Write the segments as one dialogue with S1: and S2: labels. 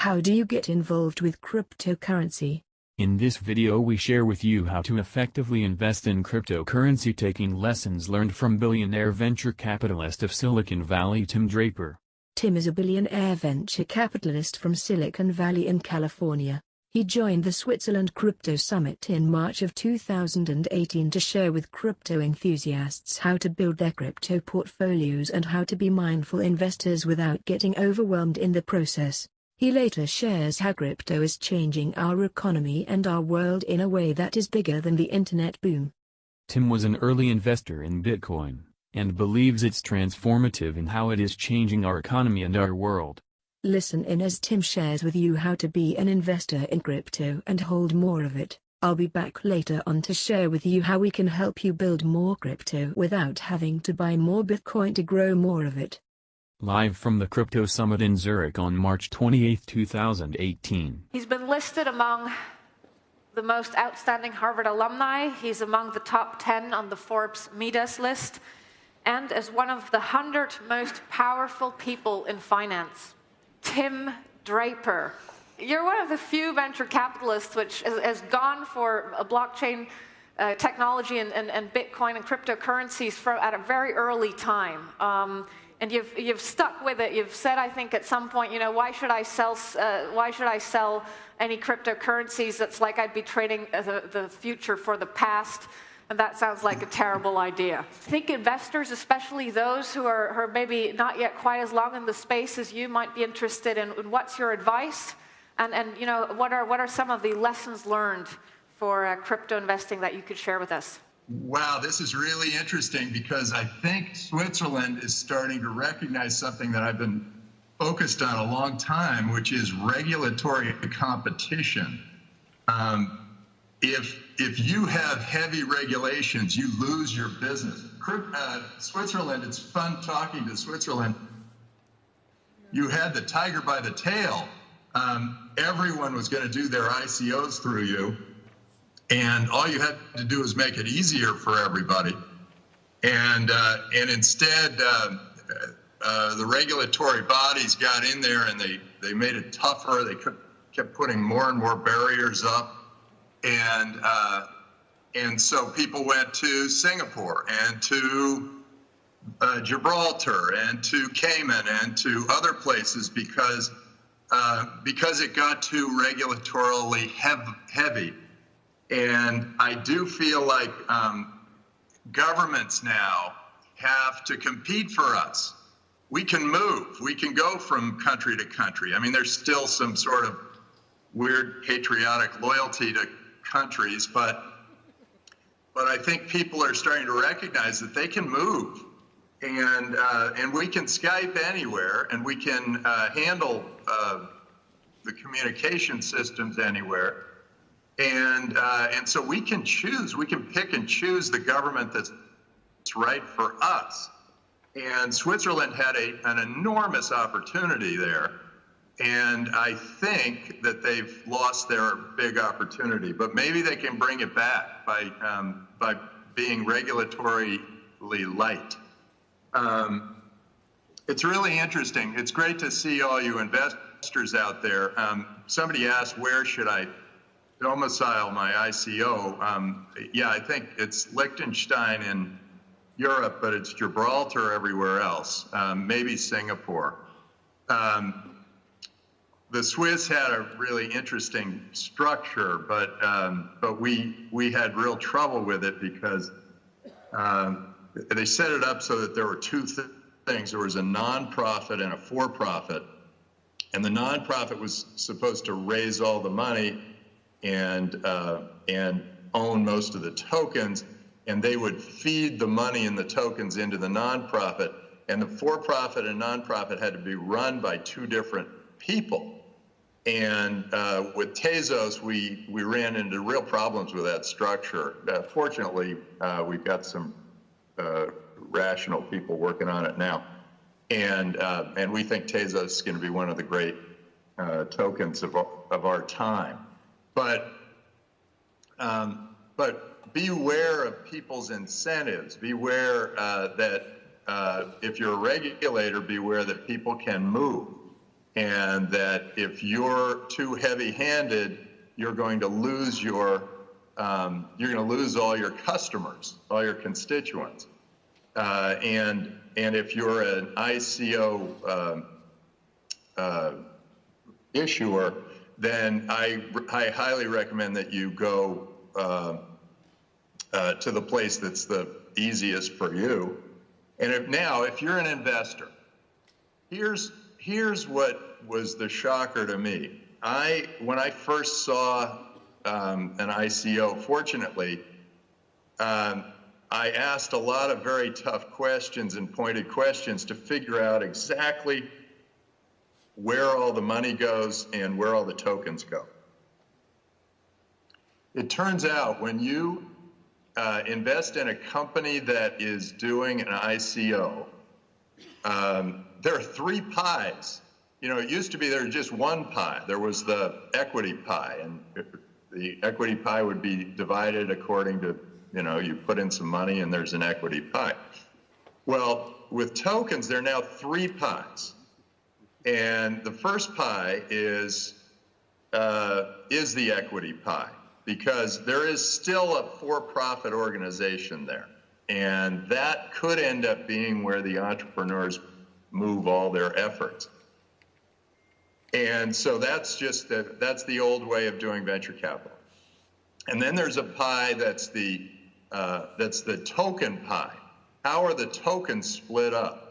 S1: How do you get involved with cryptocurrency?
S2: In this video we share with you how to effectively invest in cryptocurrency, taking lessons learned from billionaire venture capitalist of Silicon Valley Tim Draper.
S1: Tim is a billionaire venture capitalist from Silicon Valley in California. He joined the Switzerland Crypto Summit in March of 2018 to share with crypto enthusiasts how to build their crypto portfolios and how to be mindful investors without getting overwhelmed in the process. He later shares how crypto is changing our economy and our world in a way that is bigger than the internet boom.
S2: Tim was an early investor in Bitcoin, and believes it's transformative in how it is changing our economy and our world.
S1: Listen in as Tim shares with you how to be an investor in crypto and hold more of it. I'll be back later on to share with you how we can help you build more crypto without having to buy more Bitcoin to grow more of it.
S2: Live from the Crypto Summit in Zurich on March 28, 2018.
S3: He's been listed among the most outstanding Harvard alumni. He's among the top 10 on the Forbes Midas list, and as one of the 100 most powerful people in finance. Tim Draper. You're one of the few venture capitalists which has gone for a blockchain technology and Bitcoin and cryptocurrencies at a very early time. And you've stuck with it. You've said, I think, at some point, why should I sell any cryptocurrencies? That's like I'd be trading the future for the past. And that sounds like a terrible idea. I think investors, especially those who are maybe not yet quite as long in the space as you, might be interested in what's your advice, and what are some of the lessons learned for crypto investing that you could share with us?
S4: Wow, this is really interesting because I think Switzerland is starting to recognize something that I've been focused on a long time, which is regulatory competition. If you have heavy regulations, you lose your business. Switzerland, it's fun talking to Switzerland. You had the tiger by the tail. Everyone was going to do their ICOs through you, and all you had to do was make it easier for everybody. And instead, the regulatory bodies got in there and they made it tougher. They kept putting more and more barriers up. And so people went to Singapore and to Gibraltar and to Cayman and to other places because it got too regulatorily heavy. And I do feel like governments now have to compete for us. We can move. We can go from country to country. I mean, there's still some sort of weird patriotic loyalty to countries, but I think people are starting to recognize that they can move, and we can Skype anywhere, and we can handle the communication systems anywhere, and so we can choose. We can pick and choose the government that's right for us. And Switzerland had an enormous opportunity there. And I think that they've lost their big opportunity, but maybe they can bring it back by being regulatorily light. It's really interesting. It's great to see all you investors out there. Somebody asked, where should I domicile my ICO? Yeah, I think it's Liechtenstein in Europe, but it's Gibraltar everywhere else, maybe Singapore. The Swiss had a really interesting structure, but we had real trouble with it because they set it up so that there were two things. There was a nonprofit and a for-profit, and the nonprofit was supposed to raise all the money and own most of the tokens, and they would feed the money and the tokens into the nonprofit, and the for-profit and nonprofit had to be run by two different people. And with Tezos, we ran into real problems with that structure. Fortunately, we've got some rational people working on it now, and we think Tezos is going to be one of the great tokens of our time. But beware of people's incentives. Beware that if you're a regulator, beware that people can move. and that if you're too heavy-handed, you're going to lose all your customers, all your constituents. And if you're an ICO issuer, then I highly recommend that you go to the place that's the easiest for you. And if you're an investor, here's what was the shocker to me. When I first saw an ICO, fortunately, I asked a lot of very tough questions and pointed questions to figure out exactly where all the money goes and where all the tokens go. It turns out when you invest in a company that is doing an ICO, there are 3 pies. It used to be there was just one pie. There was the equity pie, and the equity pie would be divided according to, you put in some money and there's an equity pie. Well, with tokens, there are now 3 pies. And the first pie is the equity pie, because there is still a for-profit organization there. And that could end up being where the entrepreneurs move all their efforts. And so that's the old way of doing venture capital. And then there's a pie that's the token pie. How are the tokens split up?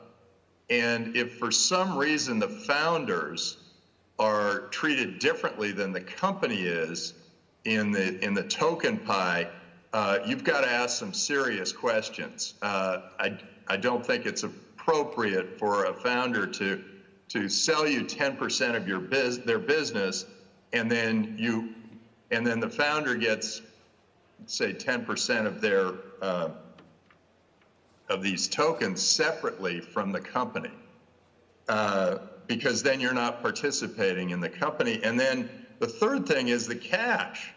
S4: And if for some reason the founders are treated differently than the company is in the token pie, you've got to ask some serious questions. I don't think it's appropriate for a founder to sell you 10% of their business, and then the founder gets, say, 10% of their of these tokens separately from the company, because then you're not participating in the company. And then the third thing is the cash.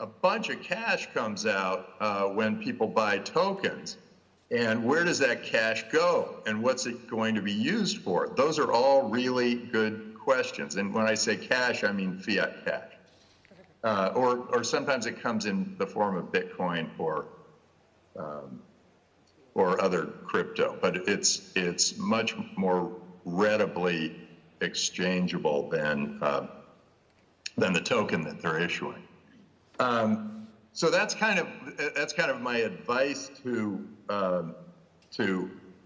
S4: A bunch of cash comes out when people buy tokens. And where does that cash go? And what's it going to be used for? Those are all really good questions. And when I say cash, I mean fiat cash. Or sometimes it comes in the form of Bitcoin or other crypto, but it's much more readily exchangeable than the token that they're issuing. So that's kind of my advice to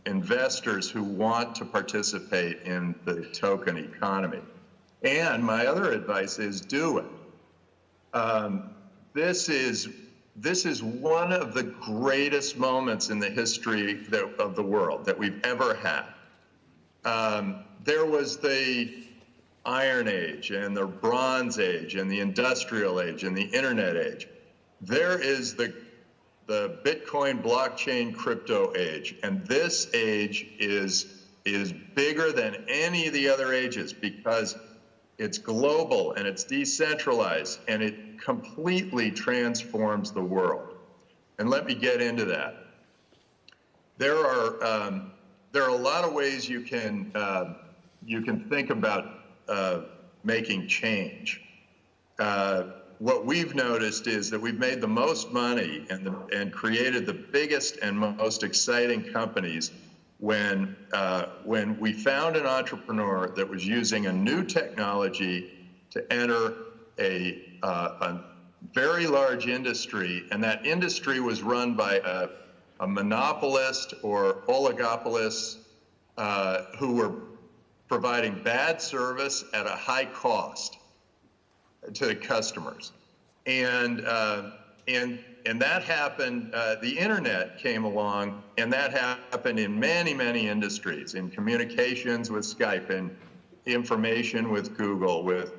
S4: investors who want to participate in the token economy. And my other advice is do it. This is one of the greatest moments in the history of the world that we've ever had. There was the Iron Age and the Bronze Age and the Industrial Age and the Internet Age. There is the Bitcoin blockchain crypto age, and this age is bigger than any of the other ages because it's global and it's decentralized and it completely transforms the world. And let me get into that. There are a lot of ways you can think about making change. What we've noticed is that we've made the most money and created the biggest and most exciting companies when we found an entrepreneur that was using a new technology to enter a very large industry, and that industry was run by a monopolist or oligopolists who were providing bad service at a high cost to the customers. And that happened, the internet came along, and that happened in many, many industries, in communications with Skype, in information with Google, with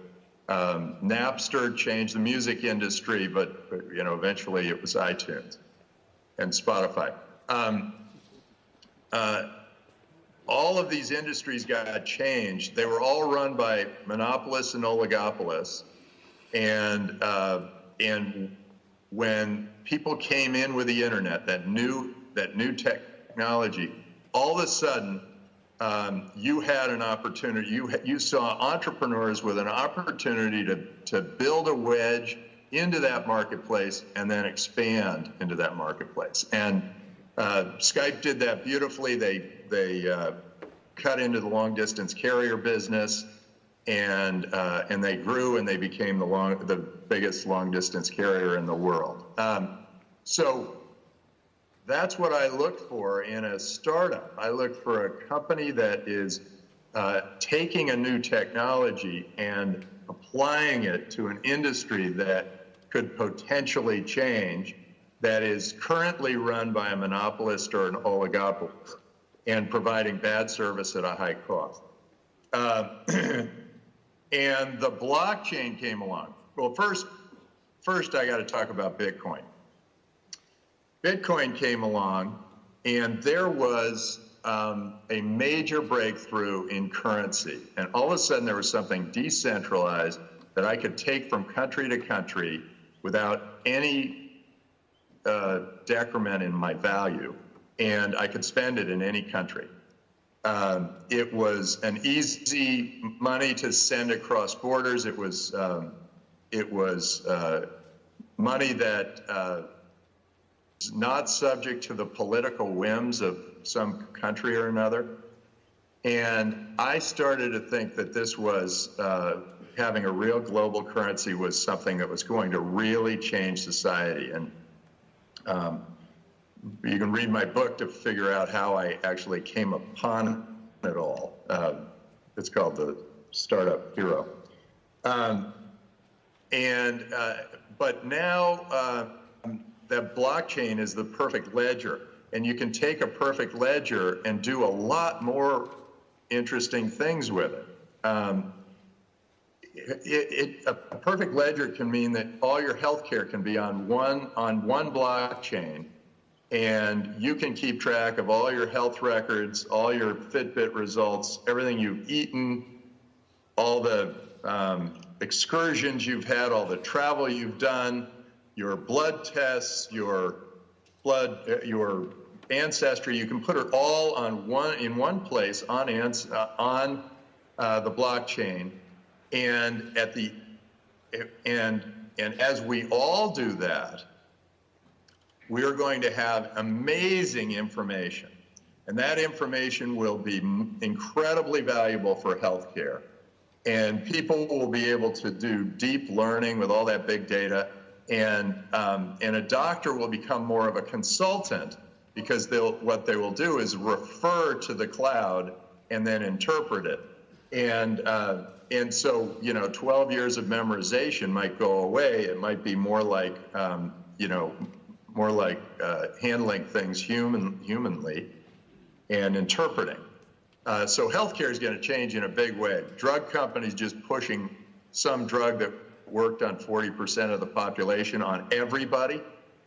S4: Napster changed the music industry, but eventually it was iTunes and Spotify. All of these industries got changed. They were all run by monopolists and oligopolists. And when people came in with the internet, that new technology, all of a sudden, you had an opportunity, you saw entrepreneurs with an opportunity to build a wedge into that marketplace and then expand into that marketplace. And Skype did that beautifully. They cut into the long distance carrier business, and they grew, and they became the biggest long distance carrier in the world. So that's what I look for in a startup. I look for a company that is taking a new technology and applying it to an industry that could potentially change, that is currently run by a monopolist or an oligopoly and providing bad service at a high cost. And the blockchain came along. Well, first I got to talk about Bitcoin. Bitcoin came along, and there was a major breakthrough in currency. And all of a sudden, there was something decentralized that I could take from country to country without any decrement in my value, and I could spend it in any country. It was an easy money to send across borders. It was money that is not subject to the political whims of some country or another. And I started to think that this was, having a real global currency was something that was going to really change society. And you can read my book to figure out how I actually came upon it all. It's called The Startup Hero. But now that blockchain is the perfect ledger, and you can take a perfect ledger and do a lot more interesting things with it. A perfect ledger can mean that all your healthcare can be on one blockchain, and you can keep track of all your health records, all your Fitbit results, everything you've eaten, all the excursions you've had, all the travel you've done, your blood tests, your ancestry. You can put it all in one place on the blockchain. And as we all do that, we are going to have amazing information, and that information will be incredibly valuable for healthcare. And people will be able to do deep learning with all that big data, and a doctor will become more of a consultant, because what they will do is refer to the cloud and then interpret it. And so, 12 years of memorization might go away. It might be more like, handling things humanly and interpreting. So healthcare is going to change in a big way. Drug companies just pushing some drug that worked on 40% of the population on everybody,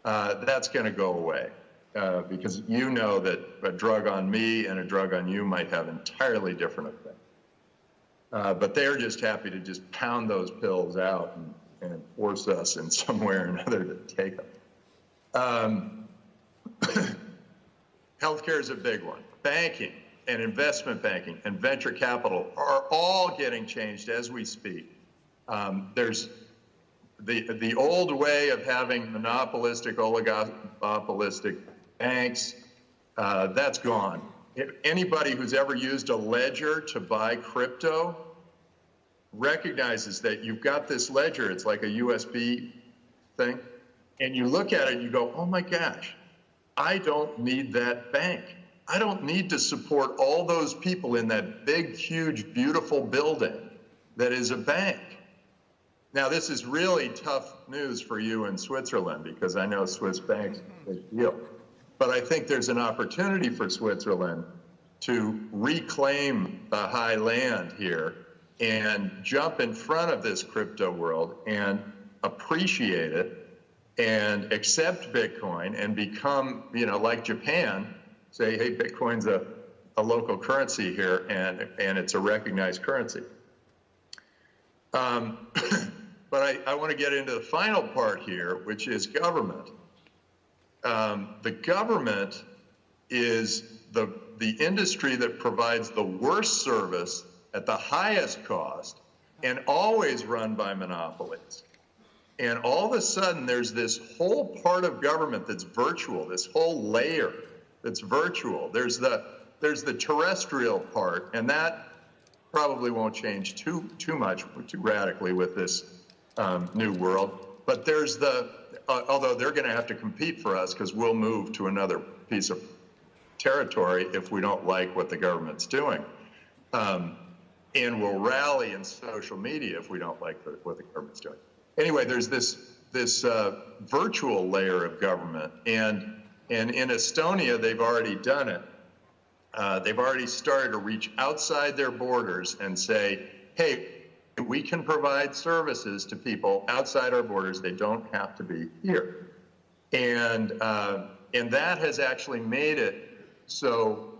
S4: that's going to go away. Because you know that a drug on me and a drug on you might have entirely different effects. But they're just happy to just pound those pills out and force us in some way or another to take them. Healthcare is a big one. Banking and investment banking and venture capital are all getting changed as we speak. There's the old way of having monopolistic, oligopolistic banks, that's gone. If anybody who's ever used a ledger to buy crypto recognizes that you've got this ledger, it's like a USB thing, and you look at it and you go, oh my gosh, I don't need that bank. I don't need to support all those people in that big, huge, beautiful building that is a bank. Now, this is really tough news for you in Switzerland, because I know Swiss banks are a big deal. But I think there's an opportunity for Switzerland to reclaim the high land here and jump in front of this crypto world and appreciate it and accept Bitcoin and become, like Japan, say, hey, Bitcoin's a local currency here, and it's a recognized currency. But I want to get into the final part here, which is government. The government is the industry that provides the worst service at the highest cost and always run by monopolies. And all of a sudden, there's this whole part of government that's virtual, this whole layer that's virtual. There's the terrestrial part, and that probably won't change too radically with this new world. But there's although they're going to have to compete for us because we'll move to another piece of territory if we don't like what the government's doing. And we'll rally in social media if we don't like what the government's doing. Anyway, there's this virtual layer of government, and in Estonia, they've already done it. They've already started to reach outside their borders and say, hey, we can provide services to people outside our borders. They don't have to be here. And that has actually made it so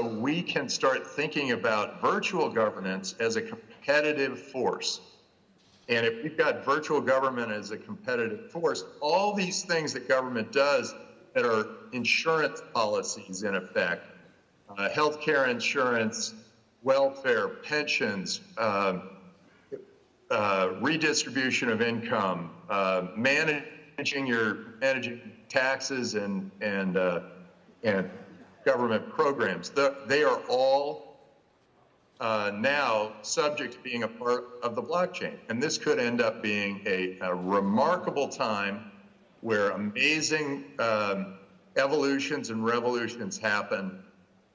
S4: we can start thinking about virtual governance as a competitive force. And if we've got virtual government as a competitive force, all these things that government does that are insurance policies in effect, healthcare insurance, welfare, pensions, redistribution of income, managing taxes and government programs, they are all now subject to being a part of the blockchain. And this could end up being a remarkable time where amazing evolutions and revolutions happen,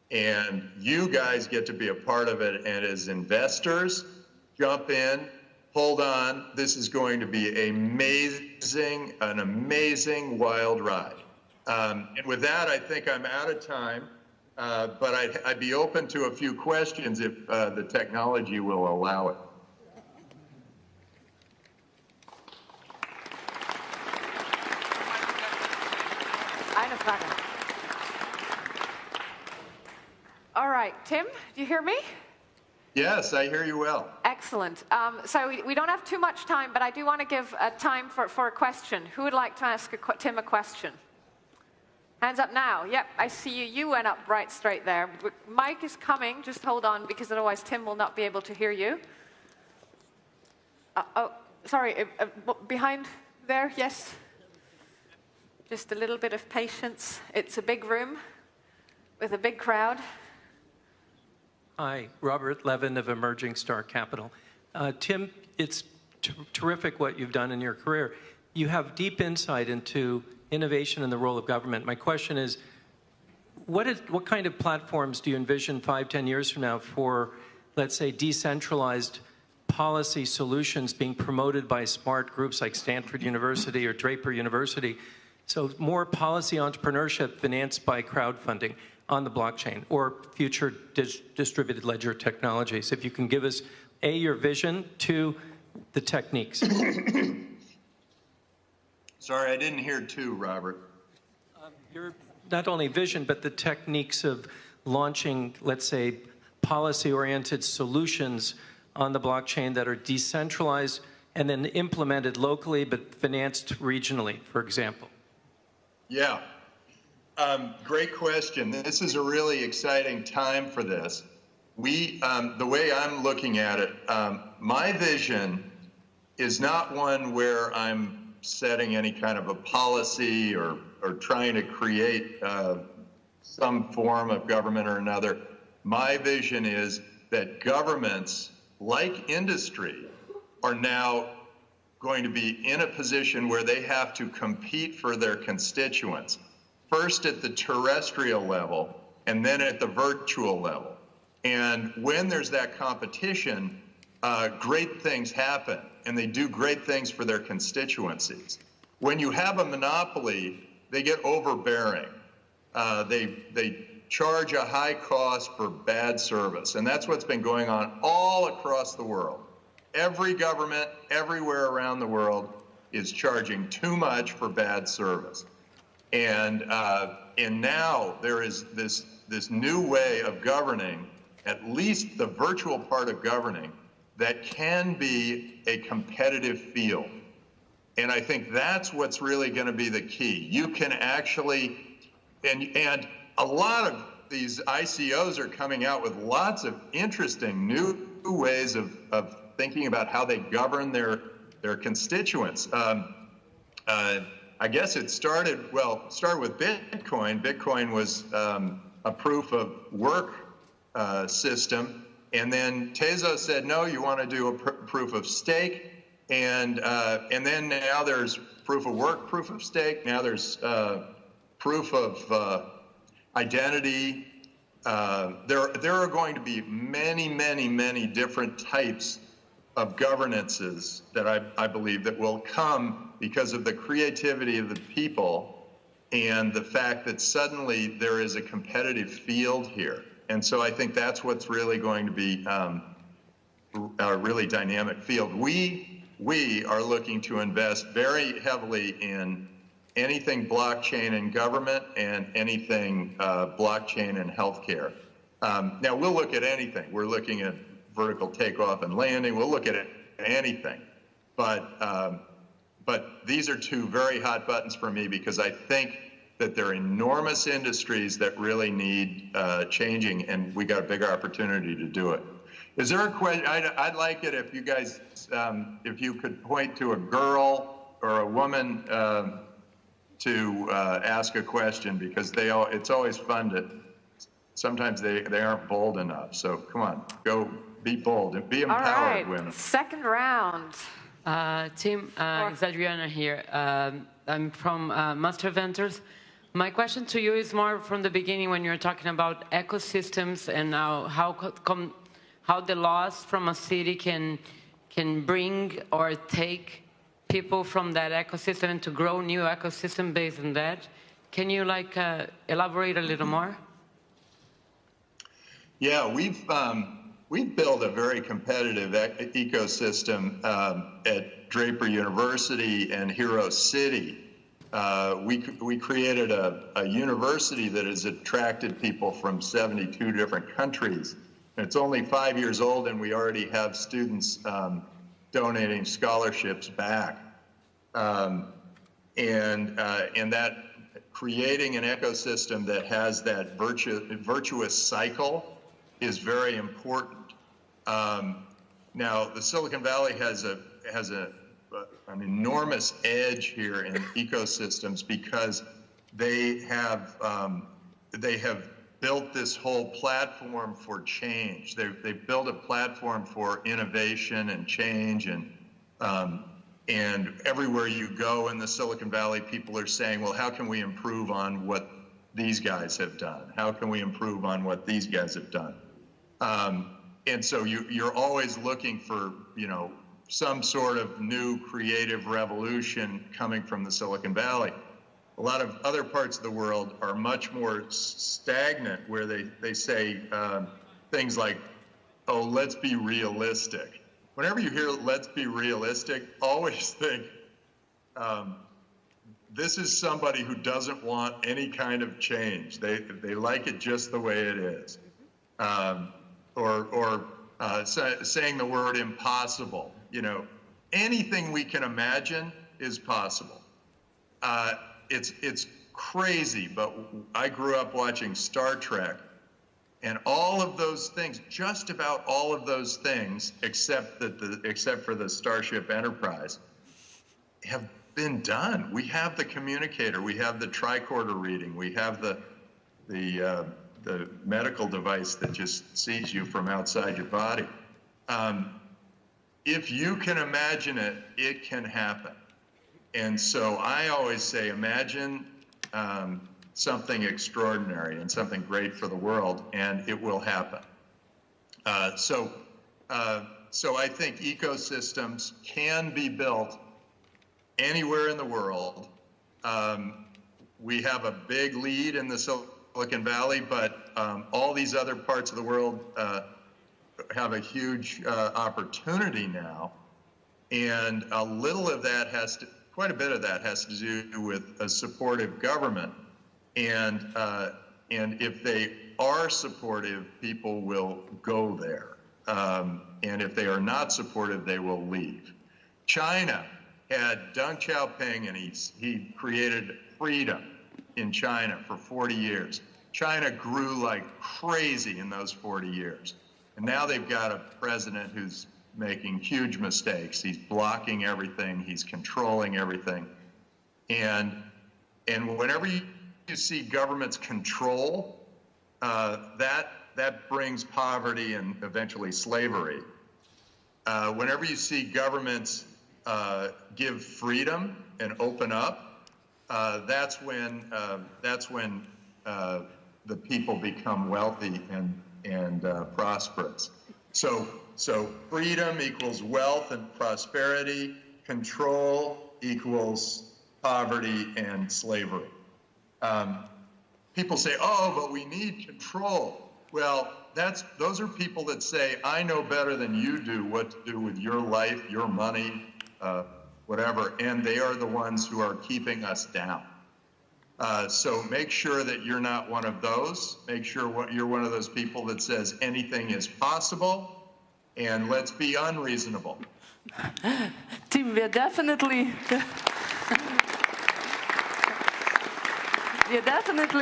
S4: and you guys get to be a part of it. And as investors, jump in, hold on. This is going to be an amazing wild ride. And with that, I think I'm out of time. But I'd be open to a few questions if the technology will allow it.
S3: Eine Frage. All right, Tim, do you hear me?
S4: Yes, I hear you well.
S3: Excellent. So we don't have too much time, but I do want to give time for a question. Who would like to ask Tim a question? Hands up now. Yep, I see you. You went up right straight there. Mike is coming. Just hold on, because otherwise Tim will not be able to hear you. Oh, sorry. Behind there, yes. Just a little bit of patience. It's a big room with a big crowd.
S5: Hi, Robert Levin of Emerging Star Capital. Tim, it's terrific what you've done in your career. You have deep insight into innovation and the role of government. My question is, what kind of platforms do you envision 5, 10 years from now for, let's say, decentralized policy solutions being promoted by smart groups like Stanford University or Draper University? So more policy entrepreneurship financed by crowdfunding on the blockchain or future distributed ledger technologies. If you can give us, A, your vision, 2, the techniques.
S4: Sorry, I didn't hear 2, Robert.
S5: Your not only vision, but the techniques of launching, let's say, policy-oriented solutions on the blockchain that are decentralized and then implemented locally but financed regionally, for example.
S4: Yeah, great question. This is a really exciting time for this. The way I'm looking at it, my vision is not one where I'm setting any kind of a policy or trying to create some form of government or another. My vision is that governments, like industry, are now going to be in a position where they have to compete for their constituents, first at the terrestrial level and then at the virtual level. And when there's that competition, great things happen, and they do great things for their constituencies. When you have a monopoly, they get overbearing. They charge a high cost for bad service, and that's what's been going on all across the world. Every government, everywhere around the world, is charging too much for bad service. And now there is this new way of governing, at least the virtual part of governing, that can be a competitive field. And I think that's what's really going to be the key. You can actually, and a lot of these ICOs are coming out with lots of interesting new ways of thinking about how they govern their constituents. I guess it started with Bitcoin. Bitcoin was a proof of work system. And then Tezos said, no, you want to do a proof of stake. And then now there's proof of work, proof of stake. Now there's proof of identity. There are going to be many, many, many different types of governances that I believe that will come because of the creativity of the people and the fact that suddenly there is a competitive field here. And so I think that's what's really going to be a really dynamic field. We are looking to invest very heavily in anything blockchain in government and anything blockchain in healthcare. Now we'll look at anything. We're looking at vertical takeoff and landing. We'll look at anything. But these are two very hot buttons for me because I think that they're enormous industries that really need changing, and we got a big opportunity to do it. Is there a question? I'd like it if you guys, if you could point to a girl or a woman to ask a question, because it's always fun to, sometimes they aren't bold enough. So come on, go be bold and be empowered,
S3: all right,
S4: women.
S3: Second round.
S6: Tim, it's Adriana here. I'm from Master Ventures. My question to you is more from the beginning when you're talking about ecosystems and how the loss from a city can bring or take people from that ecosystem and to grow new ecosystem based on that. Can you elaborate a little more?
S4: Yeah, we've built a very competitive ecosystem at Draper University and Hero City. We created a university that has attracted people from 72 different countries. And it's only 5 years old, and we already have students donating scholarships back. And that creating an ecosystem that has that virtuous cycle is very important. Now, the Silicon Valley has an enormous edge here in ecosystems because they have built this whole platform for change. They've built a platform for innovation and change, and everywhere you go in the Silicon Valley, people are saying, well, how can we improve on what these guys have done? How can we improve on what these guys have done? And so you're always looking for, some sort of new creative revolution coming from the Silicon Valley. A lot of other parts of the world are much more stagnant, where they say things like, oh, let's be realistic. Whenever you hear let's be realistic, always think this is somebody who doesn't want any kind of change. They like it just the way it is. Or saying the word impossible. Anything we can imagine is possible. It's crazy, but I grew up watching Star Trek, and all of those things, just about all of those things, except for the Starship Enterprise, have been done. We have the communicator, we have the tricorder reading, we have the medical device that just sees you from outside your body. If you can imagine it, it can happen. And so I always say, imagine something extraordinary and something great for the world, and it will happen. So I think ecosystems can be built anywhere in the world. We have a big lead in the Silicon Valley, but all these other parts of the world have a huge opportunity now, and quite a bit of that has to do with a supportive government, and if they are supportive, people will go there, and if they are not supportive, they will leave. China had Deng Xiaoping, and he created freedom in China for 40 years. China grew like crazy in those 40 years. And now they've got a president who's making huge mistakes. He's blocking everything. He's controlling everything. And whenever you see governments control, that brings poverty and eventually slavery. Whenever you see governments give freedom and open up, that's when the people become wealthy and prosperous. So freedom equals wealth and prosperity. Control equals poverty and slavery. People say, "Oh, but we need control." Well, those are people that say, "I know better than you do what to do with your life, your money, whatever," and they are the ones who are keeping us down. So make sure that you're not one of those. Make sure you're one of those people that says anything is possible, and let's be unreasonable.
S7: Tim, we're definitely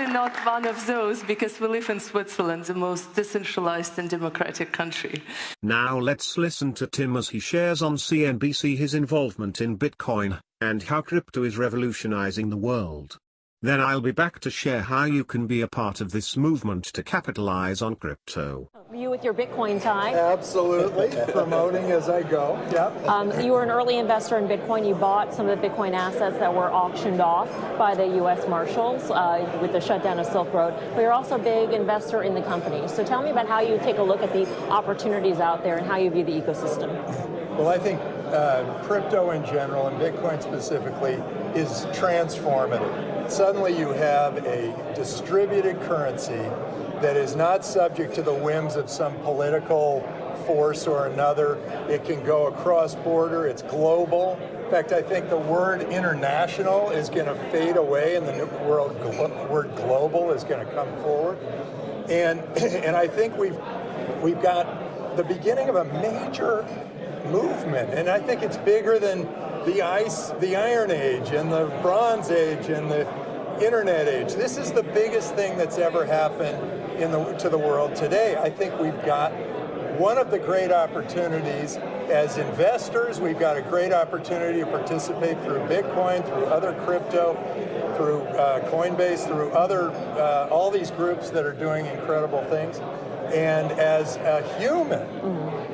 S7: not one of those, because we live in Switzerland, the most decentralized and democratic country.
S8: Now let's listen to Tim as he shares on CNBC his involvement in Bitcoin and how crypto is revolutionizing the world. Then I'll be back to share how you can be a part of this movement to capitalize on crypto.
S9: You with your Bitcoin tie?
S10: Absolutely, promoting as I go. Yep.
S9: You were an early investor in Bitcoin. You bought some of the Bitcoin assets that were auctioned off by the U.S. Marshals with the shutdown of Silk Road. But you're also a big investor in the company. So tell me about how you take a look at the opportunities out there and how you view the ecosystem.
S10: Well, I think crypto in general and Bitcoin specifically is transformative. Suddenly you have a distributed currency that is not subject to the whims of some political force or another. It can go across border. It's global. In fact, I think the word international is going to fade away, and the new word global is going to come forward. And I think we've got the beginning of a major movement, and I think it's bigger than the Iron Age and the Bronze Age and the Internet age. This is the biggest thing that's ever happened to the world today. I think we've got one of the great opportunities as investors. We've got a great opportunity to participate through Bitcoin, through other crypto, through Coinbase, through other all these groups that are doing incredible things. And as a human,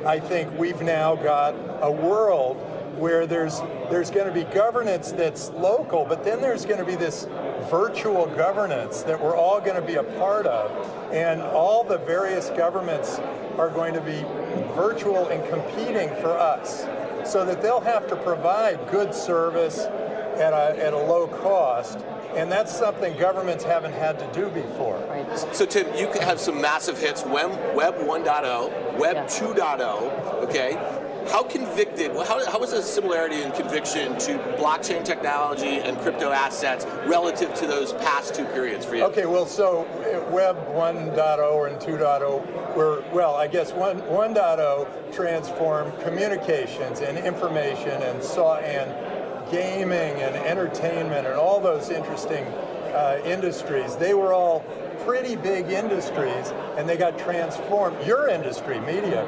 S10: I think we've now got a world where there's going to be governance that's local, but then there's going to be this virtual governance that we're all going to be a part of, and all the various governments are going to be virtual and competing for us, so that they'll have to provide good service at a low cost, and that's something governments haven't had to do before.
S9: Right.
S11: So Tim, you can have some massive hits, Web 1.0, Web 2.0, okay? How convicted, how is the similarity in conviction to blockchain technology and crypto assets relative to those past two periods for you? Okay,
S10: well, so Web 1.0 and 2.0 I guess 1.0 transformed communications and information and gaming and entertainment and all those interesting industries. They were all pretty big industries, and they got transformed. Your industry, media,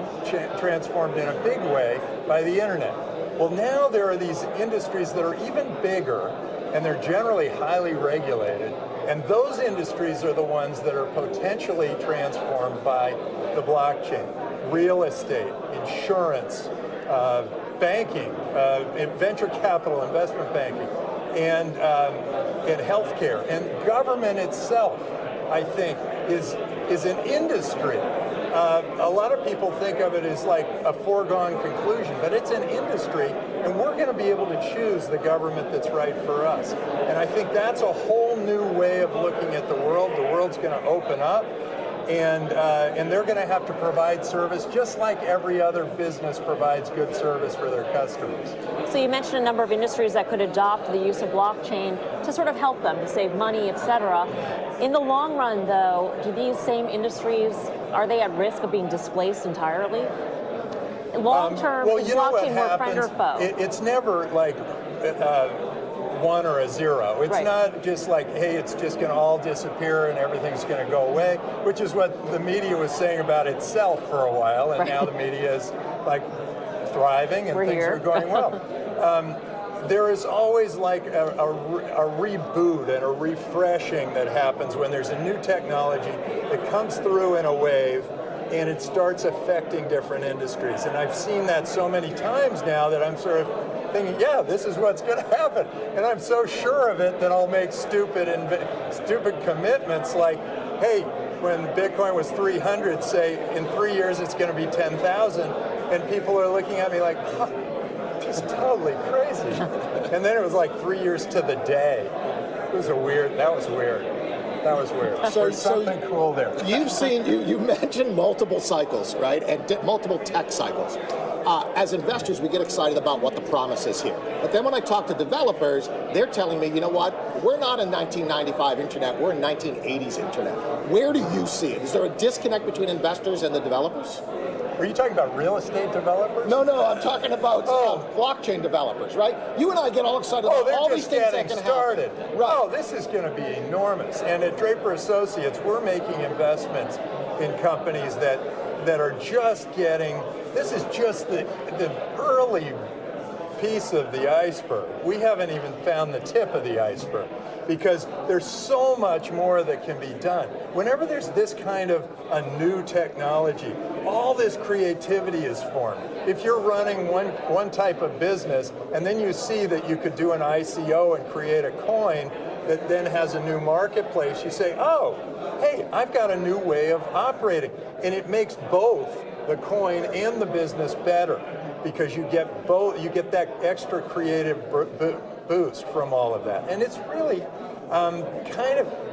S10: transformed in a big way by the internet. Well, now there are these industries that are even bigger, and they're generally highly regulated, and those industries are the ones that are potentially transformed by the blockchain. Real estate, insurance, banking, venture capital, investment banking, and healthcare, and government itself, I think, is an industry. A lot of people think of it as like a foregone conclusion, but it's an industry, and we're going to be able to choose the government that's right for us. And I think that's a whole new way of looking at the world. The world's going to open up, and they're going to have to provide service just like every other business provides good service for their customers.
S9: So you mentioned a number of industries that could adopt the use of blockchain to sort of help them to save money, etc. In the long run, though, do these same industries, are they at risk of being displaced entirely? Long term, is blockchain more friend or foe?
S10: It's never like 1 or a 0. It's
S9: Right.
S10: not just like, hey, it's just going to all disappear and everything's going to go away, which is what the media was saying about itself for a while, and now the media is like thriving and things are going well. There is always like a reboot and a refreshing that happens when there's a new technology that comes through in a wave and it starts affecting different industries. And I've seen that so many times now that I'm sort of thinking, yeah, this is what's going to happen. And I'm so sure of it that I'll make stupid commitments like, hey, when Bitcoin was 300, say in 3 years it's going to be 10,000, and people are looking at me like, huh, just totally crazy. And then it was like 3 years to the day. That was weird. That was weird. There's something cool there.
S12: You've seen, you mentioned multiple cycles, right? And multiple tech cycles. As investors, we get excited about what the promise is here. But then when I talk to developers, they're telling me, you know what? We're not in 1995 internet, we're in 1980s internet. Where do you see it? Is there a disconnect between investors and the developers?
S10: Are you talking about real estate developers?
S12: No, I'm talking about blockchain developers, right? You and I get all excited about all these things that can happen.
S10: Right. Oh, this is going to be enormous. And at Draper Associates, we're making investments in companies that are just getting, this is just the early piece of the iceberg. We haven't even found the tip of the iceberg because there's so much more that can be done. Whenever there's this kind of a new technology, all this creativity is formed. If you're running one type of business and then you see that you could do an ICO and create a coin that then has a new marketplace, you say, oh, hey, I've got a new way of operating. And it makes both the coin and the business better because you get both, you get that extra creative boost from all of that. And it's really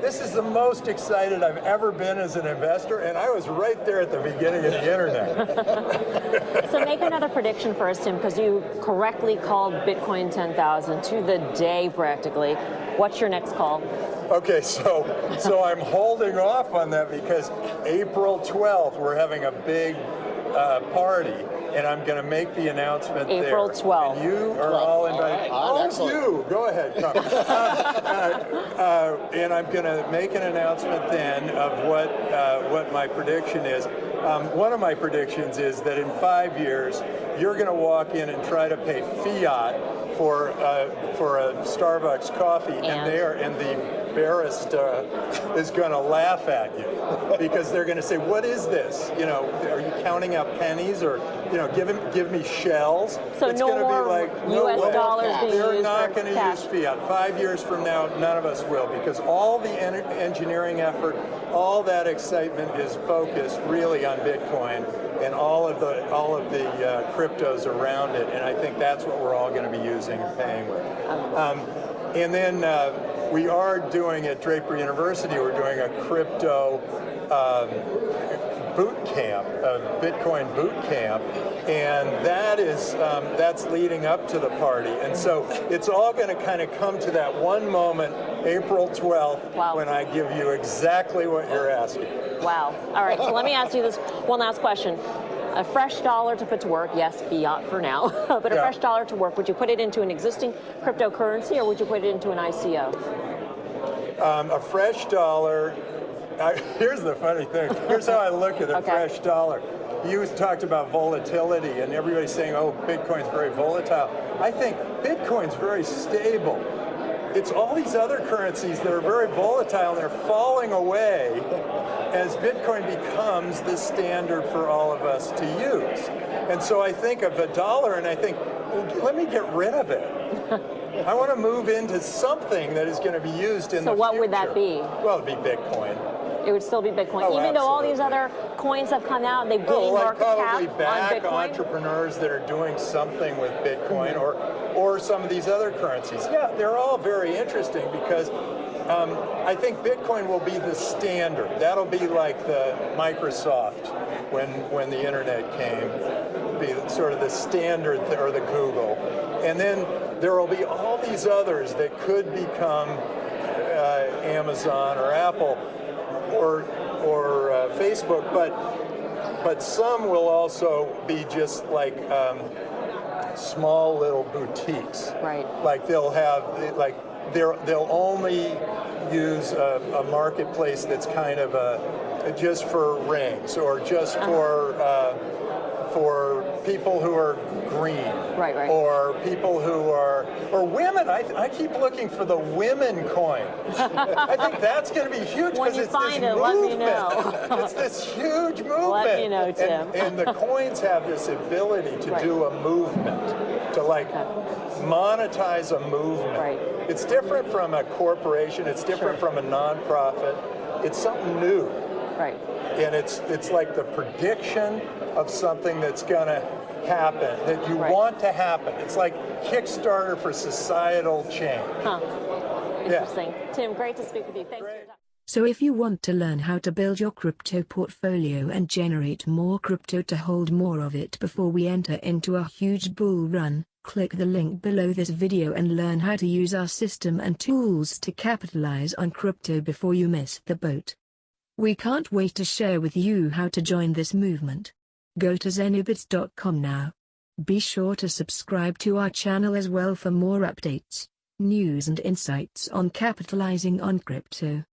S10: this is the most excited I've ever been as an investor, and I was right there at the beginning of the internet.
S9: So make another prediction for us, Tim, because you correctly called Bitcoin 10,000 to the day practically. What's your next call?
S10: Okay, so I'm holding off on that because April 12th, we're having a big party. And I'm going to make the announcement
S9: April 12th.
S10: And you are all invited. You. Go ahead. Come. And I'm going to make an announcement then of what my prediction is. One of my predictions is that in 5 years, you're going to walk in and try to pay fiat for a Starbucks coffee, and the barista is going to laugh at you because they're going to say, "What is this? You know, are you counting out pennies, or give me shells?"
S9: So
S10: it's
S9: no
S10: going to
S9: more
S10: be like
S9: U.S. dollars being
S10: They're
S9: used
S10: not
S9: for
S10: going to
S9: cash.
S10: use fiat. 5 years from now, none of us will, because all the engineering effort, all that excitement is focused really on Bitcoin and all of the cryptos around it, and I think that's what we're all going to be using and paying with. And then we are doing at Draper University, we're doing a crypto boot camp, a Bitcoin boot camp, and that's leading up to the party. And so it's all going to kind of come to that one moment, April 12th, when I give you exactly what you're asking.
S9: Wow. All right, so let me ask you this one last question. A fresh dollar to put to work, yes, fiat for now, but a fresh dollar to work, would you put it into an existing cryptocurrency or would you put it into an ICO?
S10: A fresh dollar, here's the funny thing, here's how I look at a fresh dollar. You talked about volatility and everybody's saying, oh, Bitcoin's very volatile. I think Bitcoin's very stable. It's all these other currencies that are very volatile and they're falling away as Bitcoin becomes the standard for all of us to use. And so I think of a dollar and I think, well, let me get rid of it. I want to move into something that is going to be used in the future. So
S9: what would that be?
S10: Well, it'd be Bitcoin.
S9: It would still be Bitcoin,
S10: Oh,
S9: even though all these other coins have come out, they've gained market cap
S10: probably
S9: on
S10: back
S9: Bitcoin.
S10: entrepreneurs that are doing something with Bitcoin or some of these other currencies. Yeah, they're all very interesting because I think Bitcoin will be the standard. That'll be like the Microsoft when the internet came, be sort of the standard, or the Google. And then there will be all these others that could become Amazon or Apple or Facebook, but some will also be just like small little boutiques.
S9: Right.
S10: Like they'll only use a marketplace that's kind of just for rings or just for people who are green,
S9: right.
S10: or people who are, or women. I keep looking for the women coin. I think that's going to be huge because it's this movement.
S9: Let me know.
S10: It's this huge movement.
S9: Let me know, Tim.
S10: And the coins have this ability to do a movement, to like monetize a movement.
S9: Right.
S10: It's different from a corporation. It's different from a nonprofit. It's something new.
S9: Right.
S10: And it's like the prediction of something that's going to happen, that you want to happen. It's like Kickstarter for societal change.
S9: Huh. Interesting. Yeah. Tim, great to speak with you. Thanks for your time.
S1: So if you want to learn how to build your crypto portfolio and generate more crypto to hold more of it before we enter into a huge bull run, click the link below this video and learn how to use our system and tools to capitalize on crypto before you miss the boat. We can't wait to share with you how to join this movement. Go to zenobits.com now. Be sure to subscribe to our channel as well for more updates, news and insights on capitalizing on crypto.